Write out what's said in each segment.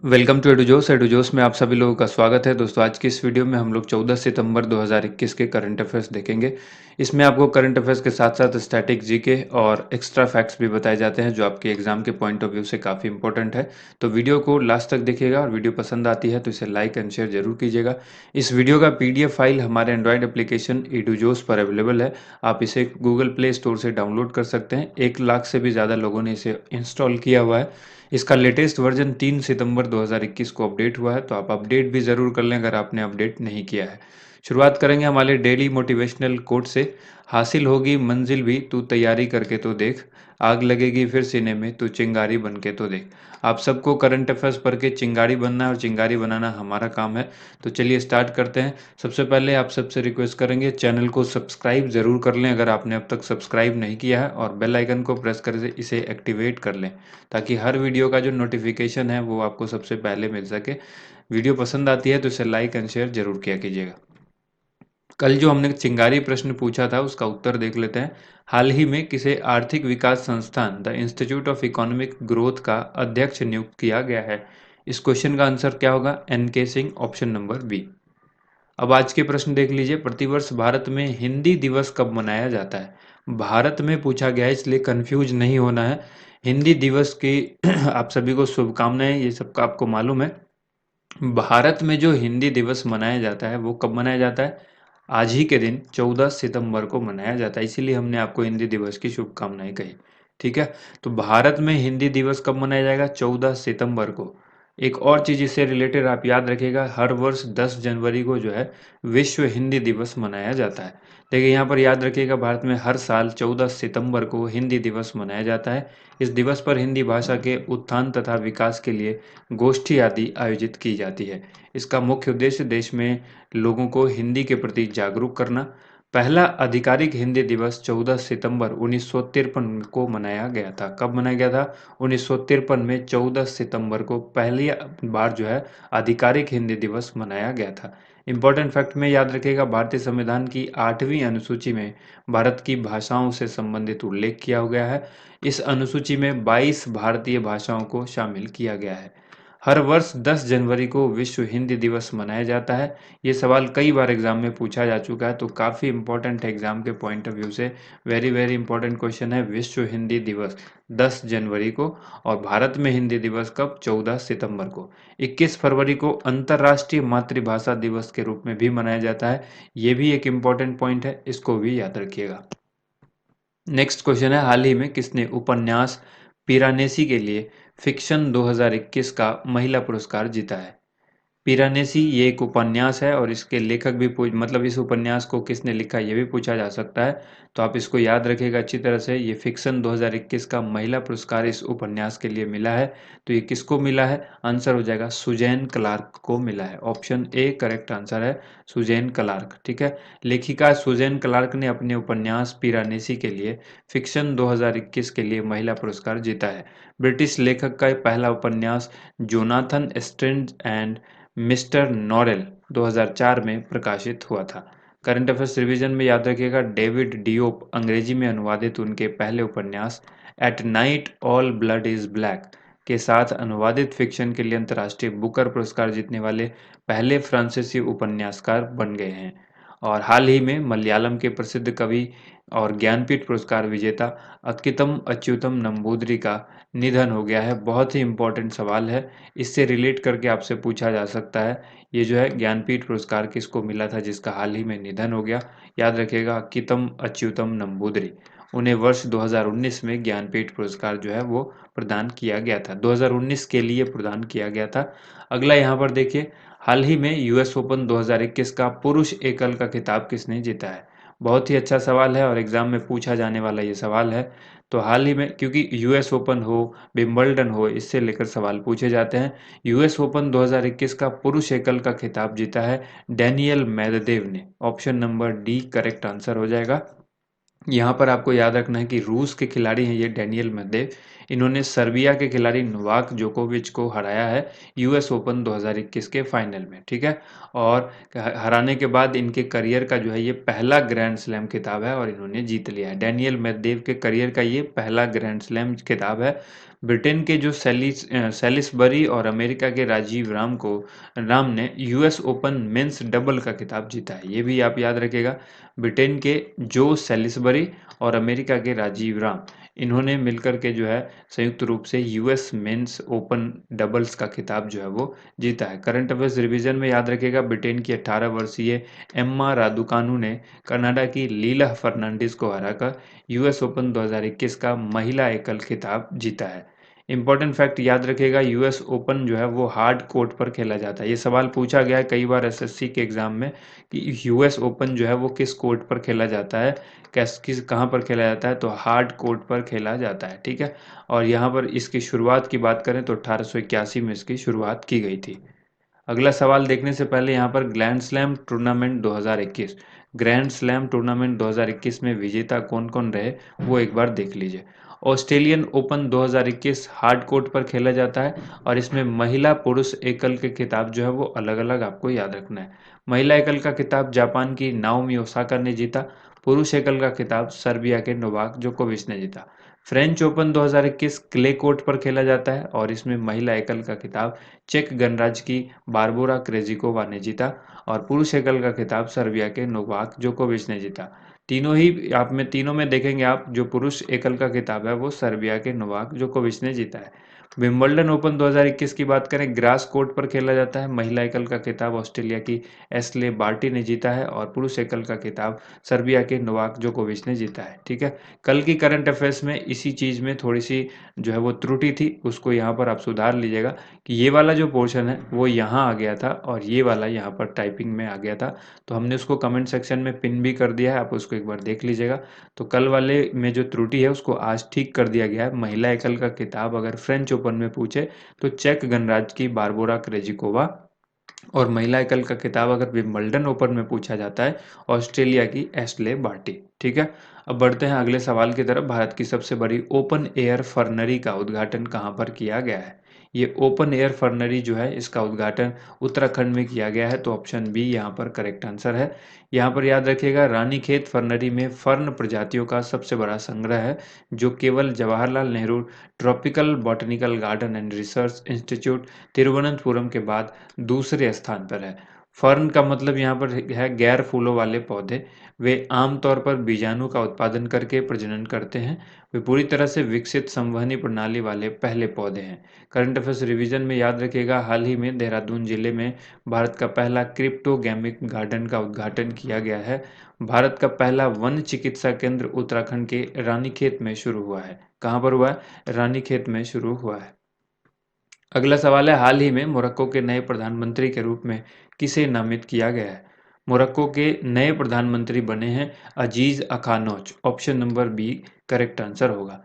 Welcome to एडुजोस। एडुजोस में आप सभी लोगों का स्वागत है। दोस्तों, आज की इस वीडियो में हम लोग 14 सितंबर 2021 के करंट अफेयर्स देखेंगे। इसमें आपको करंट अफेयर्स के साथ साथ स्टैटिक जीके और एक्स्ट्रा फैक्ट्स भी बताए जाते हैं जो आपके एग्जाम के पॉइंट ऑफ व्यू से काफ़ी इंपॉर्टेंट है। तो वीडियो को लास्ट तक देखिएगा और वीडियो पसंद आती है तो इसे लाइक एंड शेयर जरूर कीजिएगा। इस वीडियो का पीडीएफ फाइल हमारे एंड्रॉयड एप्लीकेशन एडुजोस पर अवेलेबल है। आप इसे गूगल प्ले स्टोर से डाउनलोड कर सकते हैं। 1 लाख से भी ज़्यादा लोगों ने इसे इंस्टॉल किया हुआ है। इसका लेटेस्ट वर्जन 3 सितंबर 2021 को अपडेट हुआ है, तो आप अपडेट भी ज़रूर कर लें अगर आपने अपडेट नहीं किया है। शुरुआत करेंगे हमारे डेली मोटिवेशनल कोट से। हासिल होगी मंजिल भी तू तैयारी करके तो देख, आग लगेगी फिर सीने में तू चिंगारी बन के तो देख। आप सबको करंट अफेयर्स पढ़ के चिंगारी बनना है और चिंगारी बनाना हमारा काम है। तो चलिए स्टार्ट करते हैं। सबसे पहले आप सबसे रिक्वेस्ट करेंगे चैनल को सब्सक्राइब जरूर कर लें अगर आपने अब तक सब्सक्राइब नहीं किया है, और बेल आइकन को प्रेस कर इसे एक्टिवेट कर लें ताकि हर वीडियो का जो नोटिफिकेशन है वो आपको सबसे पहले मिल सके। वीडियो पसंद आती है तो इसे लाइक एंड शेयर जरूर किया कीजिएगा। कल जो हमने चिंगारी प्रश्न पूछा था उसका उत्तर देख लेते हैं। हाल ही में किसे आर्थिक विकास संस्थान the institute of economic growth का अध्यक्ष नियुक्त किया गया है? इस क्वेश्चन का आंसर क्या होगा? एन के सिंह, ऑप्शन नंबर बी। अब आज के प्रश्न देख लीजिए। प्रतिवर्ष भारत में हिंदी दिवस कब मनाया जाता है? भारत में पूछा गया है, इसलिए कंफ्यूज नहीं होना है। हिंदी दिवस की आप सभी को शुभकामनाएं, ये सब का आपको मालूम है। भारत में जो हिंदी दिवस मनाया जाता है वो कब मनाया जाता है? आज ही के दिन 14 सितंबर को मनाया जाता है, इसीलिए हमने आपको हिंदी दिवस की शुभकामनाएं कही। ठीक है। तो भारत में हिंदी दिवस कब मनाया जाएगा? 14 सितंबर को। एक और चीज इससे रिलेटेड आप याद रखिएगा, हर वर्ष 10 जनवरी को जो है विश्व हिंदी दिवस मनाया जाता है। देखिए यहाँ पर याद रखिएगा, भारत में हर साल 14 सितंबर को हिंदी दिवस मनाया जाता है। इस दिवस पर हिंदी भाषा के उत्थान तथा विकास के लिए गोष्ठी आदि आयोजित की जाती है। इसका मुख्य उद्देश्य देश में लोगों को हिंदी के प्रति जागरूक करना। पहला आधिकारिक हिंदी दिवस 14 सितंबर 1953 को मनाया गया था। कब मनाया गया था? 1953 में 14 सितंबर को पहली बार जो है आधिकारिक हिंदी दिवस मनाया गया था। इम्पोर्टेंट फैक्ट में याद रखिएगा, भारतीय संविधान की 8वीं अनुसूची में भारत की भाषाओं से संबंधित उल्लेख किया गया है। इस अनुसूची में 22 भारतीय भाषाओं को शामिल किया गया है। हर वर्ष 10 जनवरी को विश्व हिंदी दिवस मनाया जाता है। ये सवाल कई बार एग्जाम में पूछा जा चुका है, तो काफ़ी इंपॉर्टेंट है एग्जाम के पॉइंट ऑफ व्यू से। वेरी वेरी इंपॉर्टेंट क्वेश्चन है। विश्व हिंदी दिवस 10 जनवरी को, और भारत में हिंदी दिवस कब? 14 सितंबर को। 21 फरवरी को अंतर्राष्ट्रीय मातृभाषा दिवस के रूप में भी मनाया जाता है। ये भी एक इम्पॉर्टेंट पॉइंट है, इसको भी याद रखिएगा। नेक्स्ट क्वेश्चन है, हाल ही में किसने उपन्यास पिरानेसी के लिए फिक्शन 2021 का महिला पुरस्कार जीता है? पिरानेसी ये एक उपन्यास है, और इसके लेखक भी पूछ मतलब इस उपन्यास को किसने लिखा ये भी पूछा जा सकता है। तो आप इसको याद रखिएगा अच्छी तरह से। ये फिक्शन 2021 का महिला पुरस्कार इस उपन्यास के लिए मिला है। तो ये किसको मिला है? आंसर हो जाएगा सुजैन क्लार्क को मिला है। ऑप्शन ए करेक्ट आंसर है, सुजैन क्लार्क। ठीक है। लेखिका सुजैन क्लार्क ने अपने उपन्यास पिरानेसी के लिए फिक्शन 2021 के लिए महिला पुरस्कार जीता है। ब्रिटिश लेखक का पहला उपन्यास जोनाथन स्ट्रेंज एंड मिस्टर नॉरेल 2004 में प्रकाशित हुआ था। करंट अफेयर्स रिवीजन में याद रखिएगा, डेविड डियोप अंग्रेजी में अनुवादित उनके पहले उपन्यास at night all blood is black के साथ अनुवादित फिक्शन के लिए अंतर्राष्ट्रीय बुकर पुरस्कार जीतने वाले पहले फ्रांसीसी उपन्यासकार बन गए हैं। और हाल ही में मलयालम के प्रसिद्ध कवि और ज्ञानपीठ पुरस्कार विजेता अक्कितम अच्युतम नंबूदरी का निधन हो गया है। बहुत ही इंपॉर्टेंट सवाल है, इससे रिलेट करके आपसे पूछा जा सकता है। ये जो है ज्ञानपीठ पुरस्कार किसको मिला था जिसका हाल ही में निधन हो गया? याद रखिएगा, अक्कितम अच्युतम नंबूदरी। उन्हें वर्ष 2019 में ज्ञानपीठ पुरस्कार जो है वो प्रदान किया गया था। 2019 के लिए प्रदान किया गया था। अगला यहाँ पर देखिए, हाल ही में यूएस ओपन 2021 का पुरुष एकल का खिताब किसने जीता है? बहुत ही अच्छा सवाल है और एग्जाम में पूछा जाने वाला ये सवाल है। तो हाल ही में, क्योंकि यूएस ओपन हो, विंबलडन हो, इससे लेकर सवाल पूछे जाते हैं। यूएस ओपन 2021 का पुरुष एकल का खिताब जीता है डैनियल मेदवेदेव ने। Option number D correct answer हो जाएगा। यहाँ पर आपको याद रखना है कि रूस के खिलाड़ी हैं ये डैनियल मेदवेदेव। इन्होंने सर्बिया के खिलाड़ी नोवाक जोकोविच को हराया है यूएस ओपन 2021 के फाइनल में। ठीक है। और हराने के बाद इनके करियर का जो है ये पहला ग्रैंड स्लैम खिताब है और इन्होंने जीत लिया है। डैनियल मेदवेदेव के करियर का ये पहला ग्रैंड स्लैम खिताब है। ब्रिटेन के जो सैलिसबरी और अमेरिका के राम ने यूएस ओपन मेंस डबल का खिताब जीता है। ये भी आप याद रखिएगा। ब्रिटेन के जो सैलिसबरी और अमेरिका के राजीव राम, इन्होंने मिलकर के जो है संयुक्त रूप से यूएस मेंस ओपन डबल्स का खिताब जो है वो जीता है। करंट अफेयर्स रिवीजन में याद रखिएगा, ब्रिटेन की 18 वर्षीय एम्मा रादुकानू ने कनाडा की लीला फर्नांडिस को हराकर यूएस ओपन 2021 का महिला एकल खिताब जीता है। इंपॉर्टेंट फैक्ट याद रखिएगा, यूएस ओपन जो है वो हार्ड कोर्ट पर खेला जाता है। ये सवाल पूछा गया है कई बार एसएससी के एग्जाम में कि यूएस ओपन जो है वो किस कोर्ट पर खेला जाता है, कहाँ पर खेला जाता है, तो हार्ड कोर्ट पर खेला जाता है। ठीक है। और यहाँ पर इसकी शुरुआत की बात करें तो 1881 में इसकी शुरुआत की गई थी। अगला सवाल देखने से पहले यहाँ पर grand slam tournament 2021, grand slam tournament 2021 में विजेता कौन कौन रहे वो एक बार देख लीजिए। ऑस्ट्रेलियन ओपन 2021 हार्ड कोर्ट पर खेला जाता है और इसमें महिला पुरुष एकल के खिताब जो है वो अलग अलग आपको याद रखना है। महिला एकल का खिताब जापान की नाओमी ओसाका ने जीता। पुरुष एकल का खिताब सर्बिया के नोवाक जोकोविच ने जीता। फ्रेंच ओपन 2021 क्ले कोर्ट पर खेला जाता है और इसमें महिला एकल का खिताब चेक गणराज्य की बारबोरा क्रेजिकोवा ने जीता और पुरुष एकल का खिताब सर्बिया के नोवाक जोकोविच ने जीता। तीनों में देखेंगे आप, जो पुरुष एकल का खिताब है वो सर्बिया के नोवाक जोकोविच ने जीता है। विंबलडन ओपन 2021 की बात करें, ग्रास कोर्ट पर खेला जाता है। महिला एकल का खिताब ऑस्ट्रेलिया की एस्ले बार्टी ने जीता है और पुरुष एकल का खिताब सर्बिया के नोवाक जोकोविच ने जीता है। ठीक है। कल की करंट अफेयर्स में इसी चीज़ में थोड़ी सी जो है वो त्रुटि थी, उसको यहाँ पर आप सुधार लीजिएगा कि ये वाला जो पोर्शन है वो यहाँ आ गया था और ये वाला यहाँ पर टाइपिंग में आ गया था। तो हमने उसको कमेंट सेक्शन में पिन भी कर दिया है, आप उसको एक बार देख लीजिएगा। तो कल वाले में जो त्रुटि है उसको आज ठीक कर दिया गया है। महिला एकल का खिताब अगर फ्रेंच ओपन में पूछे तो चेक गणराज्य की बारबोरा क्रेजिकोवा, और महिला एकल का खिताब अगर विंबलडन ओपन में पूछा जाता है ऑस्ट्रेलिया की एस्ले बार्टी। ठीक है। अब बढ़ते हैं अगले सवाल की तरफ। भारत की सबसे बड़ी ओपन एयर फर्नरी का उद्घाटन कहाँ पर किया गया है? ये ओपन एयर फर्नरी जो है इसका उद्घाटन उत्तराखंड में किया गया है, तो ऑप्शन बी यहाँ पर करेक्ट आंसर है। यहाँ पर याद रखिएगा, रानीखेत फर्नरी में फर्न प्रजातियों का सबसे बड़ा संग्रह है, जो केवल Jawaharlal Nehru tropical botanical garden and research institute Thiruvananthapuram के बाद दूसरे स्थान पर है। फर्न का मतलब यहाँ पर है गैर फूलों वाले पौधे। वे आमतौर पर बीजाणु का उत्पादन करके प्रजनन करते हैं। वे पूरी तरह से विकसित संवहनी प्रणाली वाले पहले पौधे हैं। करंट अफेयर्स रिवीजन में याद रखिएगा, हाल ही में देहरादून जिले में भारत का पहला क्रिप्टोगैमिक गार्डन का उद्घाटन किया गया है। भारत का पहला वन चिकित्सा केंद्र उत्तराखंड के रानीखेत में शुरू हुआ है। कहाँ पर हुआ है? रानीखेत में शुरू हुआ है। अगला सवाल है, हाल ही में मोरक्को के नए प्रधानमंत्री के रूप में किसे नामित किया गया है? मोरक्को के नए प्रधानमंत्री बने हैं Aziz Akhannouch. Option number B correct answer होगा।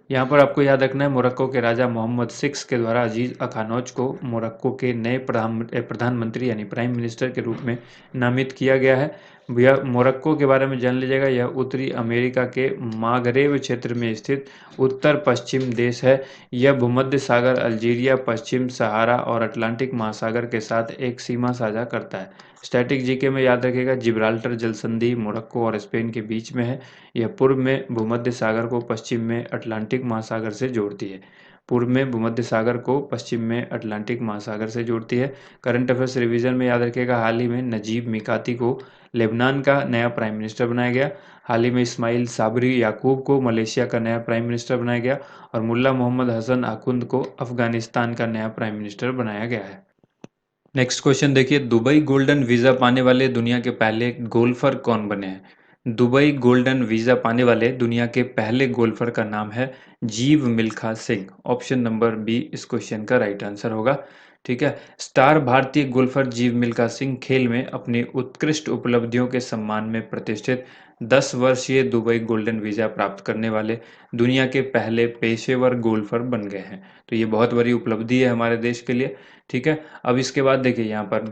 यहाँ पर आपको याद रखना है, मोरक्को के राजा मोहम्मद सिक्स के द्वारा अजीज अखानोच को मोरक्को के नए प्रधानमंत्री यानी प्राइम मिनिस्टर के रूप में नामित किया गया है। यह मोरक्को के बारे में जान लीजिएगा, यह उत्तरी अमेरिका के मागरेब क्षेत्र में स्थित उत्तर पश्चिम देश है। यह भूमध्य सागर, अल्जीरिया, पश्चिम सहारा और अटलांटिक महासागर के साथ एक सीमा साझा करता है। स्टैटिक जीके में याद रखिएगा, जिब्राल्टर जल संधि मोरक्को और स्पेन के बीच में है। यह पूर्व में भूमध्य सागर को पश्चिम में अटलांटिक महासागर से जोड़ती है। पूर्व में भूमध्य सागर को पश्चिम में अटलांटिक महासागर से जोड़ती है। करंट अफेयर्स रिवीजन में याद रखिएगा, हाल ही में नजीब मिकाती को लेबनान का नया प्राइम मिनिस्टर बनाया गया। हाल ही में इस्माइल साबरी याकूब को मलेशिया का नया प्राइम मिनिस्टर बनाया गया और मुल्ला मोहम्मद हसन आखुंद को अफगानिस्तान का नया प्राइम मिनिस्टर बनाया गया है। नेक्स्ट क्वेश्चन देखिए, दुबई गोल्डन वीजा पाने वाले दुनिया के पहले गोल्फर कौन बने हैं? दुबई गोल्डन वीजा पाने वाले दुनिया के पहले गोल्फर का नाम है Jeev Milkha Singh. Option number B इस क्वेश्चन का राइट आंसर होगा। ठीक है। स्टार भारतीय गोल्फर जीव मिल्खा सिंह खेल में अपनी उत्कृष्ट उपलब्धियों के सम्मान में प्रतिष्ठित 10 वर्षीय दुबई गोल्डन वीजा प्राप्त करने वाले दुनिया के पहले पेशेवर गोल्फर बन गए हैं। तो ये बहुत बड़ी उपलब्धि है हमारे देश के लिए। ठीक है। अब इसके बाद देखिए, यहाँ पर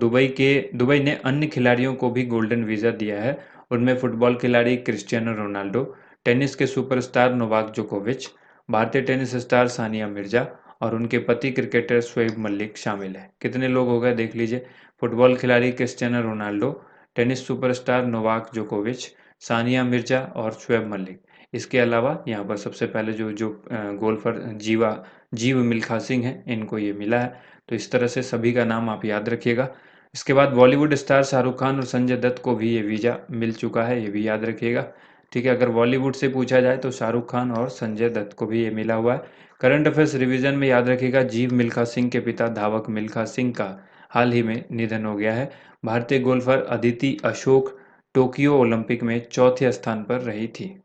दुबई ने अन्य खिलाड़ियों को भी गोल्डन वीज़ा दिया है। उनमें फुटबॉल खिलाड़ी क्रिस्टियानो रोनाल्डो, टेनिस के सुपरस्टार नोवाक जोकोविच, भारतीय टेनिस स्टार सानिया मिर्जा और उनके पति क्रिकेटर शोएब मलिक शामिल है। कितने लोग हो गए देख लीजिए, फुटबॉल खिलाड़ी Cristiano Ronaldo, tennis superstar Novak जोकोविच, सानिया मिर्जा और शोएब मलिक। इसके अलावा यहाँ पर सबसे पहले जो जो गोल्फर जीव मिल्खा सिंह हैं, इनको ये मिला है। तो इस तरह से सभी का नाम आप याद रखिएगा। इसके बाद बॉलीवुड स्टार शाहरुख खान और संजय दत्त को भी ये वीज़ा मिल चुका है, ये भी याद रखिएगा। ठीक है, अगर बॉलीवुड से पूछा जाए तो शाहरुख खान और संजय दत्त को भी ये मिला हुआ है। करंट अफेयर्स रिवीजन में याद रखिएगा, जीव मिल्खा सिंह के पिता धावक मिल्खा सिंह का हाल ही में निधन हो गया है। भारतीय golfer Aditi Ashok Tokyo Olympic में चौथे स्थान पर रही थी।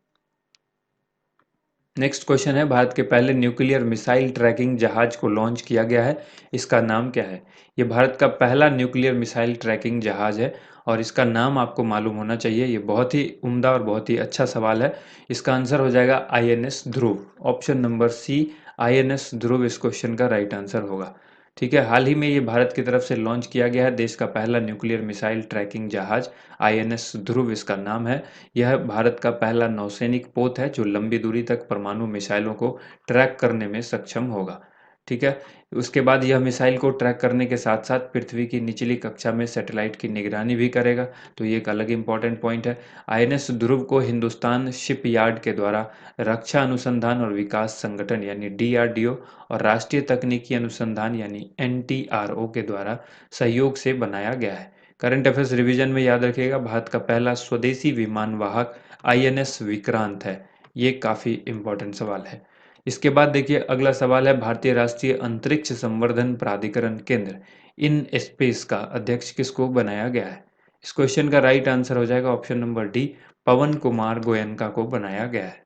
नेक्स्ट क्वेश्चन है, भारत के पहले न्यूक्लियर मिसाइल ट्रैकिंग जहाज को लॉन्च किया गया है, इसका नाम क्या है? ये भारत का पहला न्यूक्लियर मिसाइल ट्रैकिंग जहाज है और इसका नाम आपको मालूम होना चाहिए। ये बहुत ही उम्दा और बहुत ही अच्छा सवाल है। इसका आंसर हो जाएगा INS ध्रुव। ऑप्शन नंबर सी, INS ध्रुव इस क्वेश्चन का राइट आंसर होगा। ठीक है, हाल ही में ये भारत की तरफ से लॉन्च किया गया है, देश का पहला न्यूक्लियर मिसाइल ट्रैकिंग जहाज INS ध्रुव इसका नाम है। यह भारत का पहला नौसैनिक पोत है जो लंबी दूरी तक परमाणु मिसाइलों को ट्रैक करने में सक्षम होगा। ठीक है, उसके बाद यह मिसाइल को ट्रैक करने के साथ साथ पृथ्वी की निचली कक्षा में सैटेलाइट की निगरानी भी करेगा। तो ये एक अलग इंपॉर्टेंट पॉइंट है। INS ध्रुव को हिंदुस्तान शिपयार्ड के द्वारा रक्षा अनुसंधान और विकास संगठन यानी DRDO और राष्ट्रीय तकनीकी अनुसंधान यानी NTRO के द्वारा सहयोग से बनाया गया है। करंट अफेयर्स रिवीजन में याद रखिएगा, भारत का पहला स्वदेशी विमान वाहक INS विक्रांत है। ये काफ़ी इंपॉर्टेंट सवाल है। इसके बाद देखिए अगला सवाल है, भारतीय राष्ट्रीय अंतरिक्ष संवर्धन प्राधिकरण केंद्र इन स्पेस का अध्यक्ष किसको बनाया गया है? इस क्वेश्चन का राइट आंसर हो जाएगा ऑप्शन नंबर डी, पवन कुमार गोयनका को बनाया गया है।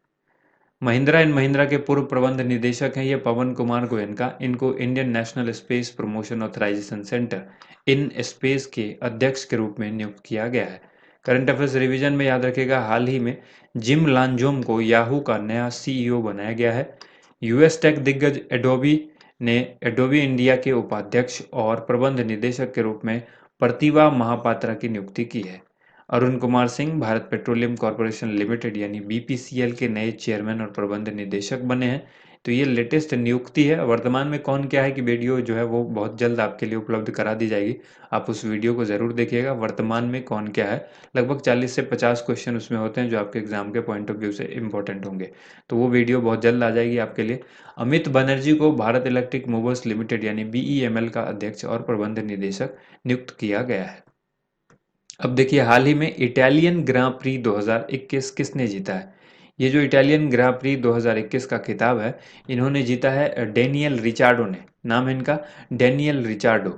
महिंद्रा एंड महिंद्रा के पूर्व प्रबंध निदेशक हैं ये पवन कुमार गोयनका। इनको Indian National Space Promotion Authorization Centre IN space के अध्यक्ष के रूप में नियुक्त किया गया है। करंट अफेयर्स रिवीजन में याद रखेगा, हाल ही में जिम लांजोम को याहू का नया CEO बनाया गया है। US टेक दिग्गज एडोबी ने एडोबी इंडिया के उपाध्यक्ष और प्रबंध निदेशक के रूप में प्रतिभा महापात्रा की नियुक्ति की है। Arun Kumar Singh Bharat petroleum corporation limited यानी BPCL के नए चेयरमैन और प्रबंध निदेशक बने हैं। तो ये लेटेस्ट नियुक्ति है। वर्तमान में कौन क्या है कि वीडियो जो है वो बहुत जल्द आपके लिए उपलब्ध करा दी जाएगी, आप उस वीडियो को ज़रूर देखिएगा। वर्तमान में कौन क्या है, लगभग 40 से 50 क्वेश्चन उसमें होते हैं जो आपके एग्जाम के पॉइंट ऑफ व्यू से इंपॉर्टेंट होंगे। तो वो वीडियो बहुत जल्द आ जाएगी आपके लिए। अमित बनर्जी को भारत इलेक्ट्रिक मूवर्स लिमिटेड यानी BEML का अध्यक्ष और प्रबंध निदेशक नियुक्त किया गया है। अब देखिए, हाल ही में इटालियन ग्रां प्री 2021 किसने जीता है? ये जो इटालियन ग्रां प्री 2021 का खिताब है, इन्होंने जीता है डेनियल रिचार्डो ने। नाम है इनका डेनियल रिचार्डो।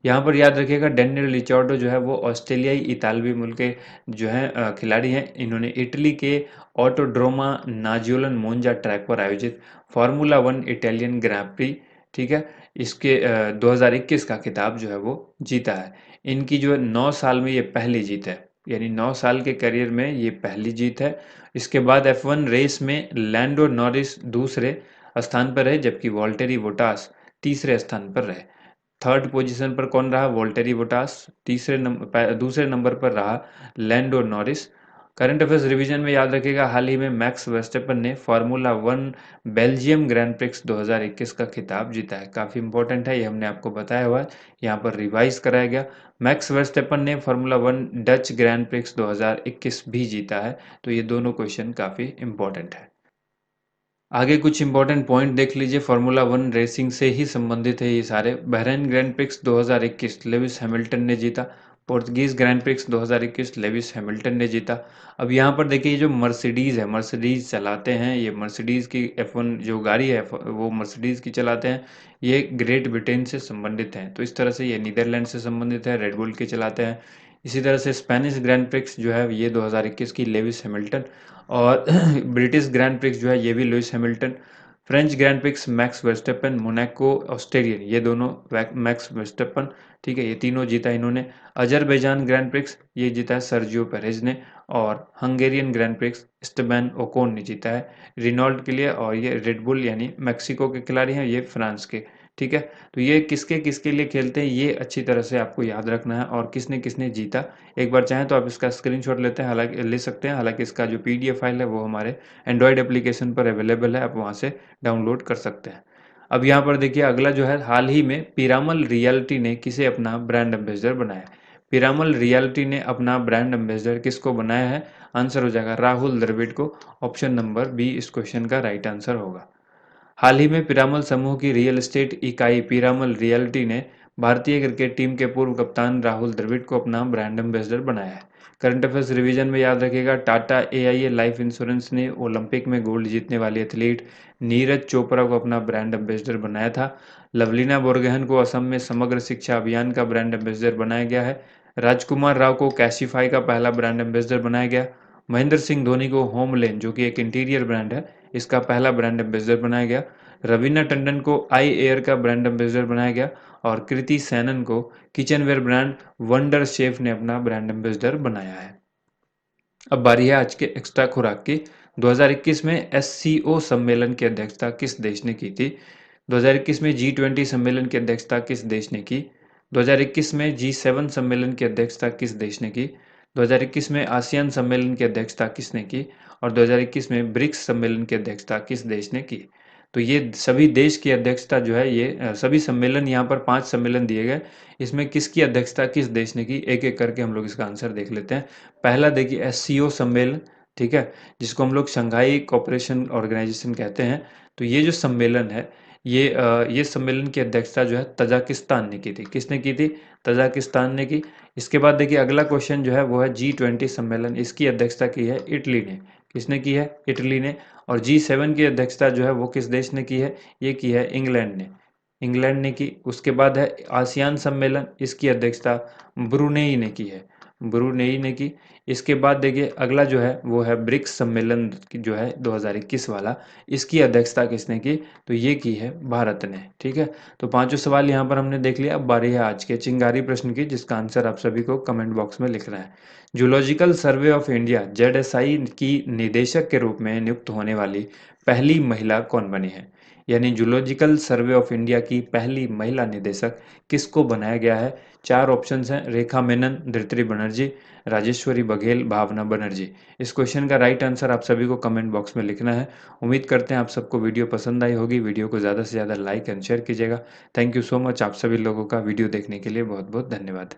यहाँ पर याद रखिएगा, डेनियल रिचार्डो जो है वो ऑस्ट्रेलियाई इतालवी मूल के जो हैं खिलाड़ी हैं। इन्होंने इटली के ऑटोड्रोमा नाजियोलन मोंजा ट्रैक पर आयोजित फार्मूला 1 इटालियन ग्रां प्री, ठीक है, इसके 2021 का खिताब जो है वो जीता है। इनकी जो है 9 साल में ये पहली जीत है, यानी 9 साल के करियर में ये पहली जीत है। इसके बाद F1 रेस में लैंडो नॉरिस दूसरे स्थान पर रहे, जबकि वॉल्टेरी बोटास तीसरे स्थान पर रहे। थर्ड पोजीशन पर कौन रहा? Valtteri Bottas. दूसरे नंबर पर रहा Lando Norris. Current affairs revision में याद रखिएगा, हाल ही में मैक्स वर्स्टेपन ने फार्मूला 1 बेल्जियम ग्रैंड प्रिक्स 2021 का खिताब जीता है। काफ़ी इंपॉर्टेंट है, ये हमने आपको बताया हुआ है, यहाँ पर रिवाइज कराया गया। मैक्स वर्स्टेपन ने फार्मूला 1 डच ग्रैंड प्रिक्स 2021 भी जीता है। तो ये दोनों क्वेश्चन काफ़ी इंपॉर्टेंट है। आगे कुछ इंपॉर्टेंट पॉइंट देख लीजिए, फार्मूला 1 रेसिंग से ही संबंधित है ये सारे। Bahrain grand Prix 2021 Lewis Hamilton ने जीता। Portuguese grand Prix 2021 Lewis Hamilton ने जीता। अब यहाँ पर देखिए, जो मर्सिडीज़ है, मर्सिडीज़ चलाते हैं, ये मर्सिडीज़ की F1 जो गाड़ी है वो मर्सिडीज़ की चलाते हैं। ये ग्रेट ब्रिटेन से संबंधित हैं, तो इस तरह से ये नीदरलैंड से संबंधित है, रेडबुल की चलाते हैं। इसी तरह से स्पेनिश ग्रैंड प्रिक्स जो है ये 2021 की लेविस हैमिल्टन, और ब्रिटिश ग्रैंड प्रिक्स जो है ये भी Lewis Hamilton. French grand prix max Verstappen, Monaco Australian, ये दोनों मैक्स वर्स्टेपन, ठीक है, ये तीनों जीता इन्होंने। अजरबैजान ग्रैंड प्रिक्स ये जीता है सर्जियो पेरेज ने, और हंगेरियन ग्रैंड प्रिक्स स्टेबन ओकोन ने जीता है रिनॉल्ट के लिए, और ये रेडबुल यानी मेक्सिको के खिलाड़ी हैं, ये फ्रांस के। ठीक है, तो ये किसके किसके लिए खेलते हैं ये अच्छी तरह से आपको याद रखना है, और किसने किसने जीता। एक बार चाहें तो आप इसका स्क्रीनशॉट लेते हैं, हालांकि ले सकते हैं, हालांकि इसका जो PDF फाइल है वो हमारे एंड्रॉयड एप्लीकेशन पर अवेलेबल है, आप वहाँ से डाउनलोड कर सकते हैं। अब यहाँ पर देखिए अगला जो है, हाल ही में पिरामल रियल्टी ने किसे अपना ब्रांड एम्बेसडर बनाया? पिरामल रियल्टी ने अपना ब्रांड एम्बेसडर किसको बनाया है? आंसर हो जाएगा राहुल द्रविड़ को। ऑप्शन नंबर बी इस क्वेश्चन का राइट आंसर होगा। हाल ही में पीरामल समूह की रियल एस्टेट इकाई पीरामल रियल्टी ने भारतीय क्रिकेट टीम के पूर्व कप्तान राहुल द्रविड़ को अपना ब्रांड एम्बेसडर बनाया है। करंट अफेयर्स रिवीजन में याद रखिएगा, टाटा एआईए लाइफ इंश्योरेंस ने ओलंपिक में गोल्ड जीतने वाली एथलीट नीरज चोपड़ा को अपना ब्रांड एम्बेसडर बनाया था। लवलीना बोरगोहेन को असम में समग्र शिक्षा अभियान का ब्रांड एम्बेसडर बनाया गया है। राजकुमार राव को कैशिफाई का पहला ब्रांड एम्बेसडर बनाया गया। महेंद्र सिंह धोनी को होम लेन, जो कि एक इंटीरियर ब्रांड है, इसका पहला ब्रांड एम्बेसडर बनाया गया। रवीना टंडन को आई एयर का ब्रांड एम्बेसडर बनाया गया और कृति सैनन को किचनवेयर ब्रांड वंडर शेफ ने अपना ब्रांड एम्बेसडर बनाया है। अब बारी है आज के एक्स्ट्रा खुराक की। 2021 में एससीओ सम्मेलन की अध्यक्षता किस देश ने की थी? 2021 में G20 सम्मेलन की अध्यक्षता किस देश ने की? 2021 में G7 सम्मेलन की अध्यक्षता किस देश ने की? 2021 में आसियान सम्मेलन की अध्यक्षता किसने की? और 2021 में ब्रिक्स सम्मेलन की अध्यक्षता किस देश ने की? तो ये सभी देश की अध्यक्षता जो है, ये सभी सम्मेलन, यहाँ पर 5 सम्मेलन दिए गए। इसमें किसकी अध्यक्षता किस देश ने की, एक-एक करके हम लोग इसका आंसर देख लेते हैं। पहला देखिए एससीओ सम्मेलन, ठीक है, जिसको हम लोग शंघाई कोऑपरेशन ऑर्गेनाइजेशन कहते हैं। तो ये जो सम्मेलन है, ये सम्मेलन की अध्यक्षता जो है तजाकिस्तान ने की थी। किसने की थी? तजाकिस्तान ने की। इसके बाद देखिए अगला क्वेश्चन जो है वो है G20 सम्मेलन, इसकी अध्यक्षता की है इटली ने। किसने की है? इटली ने। और G7 की अध्यक्षता जो है वो किस देश ने की है? ये की है इंग्लैंड ने। इंग्लैंड ने की। उसके बाद है आसियान सम्मेलन, इसकी अध्यक्षता ब्रुनेई ने की है। ब्रुनेई ने की। इसके बाद देखिए अगला जो है वो है ब्रिक्स सम्मेलन जो है 2021 वाला, इसकी अध्यक्षता किसने की? तो ये की है भारत ने। ठीक है, तो पांचों सवाल यहाँ पर हमने देख लिया। अब बारी है आज के चिंगारी प्रश्न की, जिसका आंसर आप सभी को कमेंट बॉक्स में लिखना है। Zoological survey of India ZSI की निदेशक के रूप में नियुक्त होने वाली पहली महिला कौन बनी है? यानी जूलॉजिकल सर्वे ऑफ इंडिया की पहली महिला निदेशक किसको बनाया गया है? चार ऑप्शंस हैं, रेखा मेनन, धृति बनर्जी, राजेश्वरी बघेल, भावना बनर्जी। इस क्वेश्चन का राइट आंसर आप सभी को कमेंट बॉक्स में लिखना है। उम्मीद करते हैं आप सबको वीडियो पसंद आई होगी। वीडियो को ज़्यादा से ज़्यादा लाइक एंड शेयर कीजिएगा। Thank you so much. आप सभी लोगों का वीडियो देखने के लिए बहुत बहुत धन्यवाद।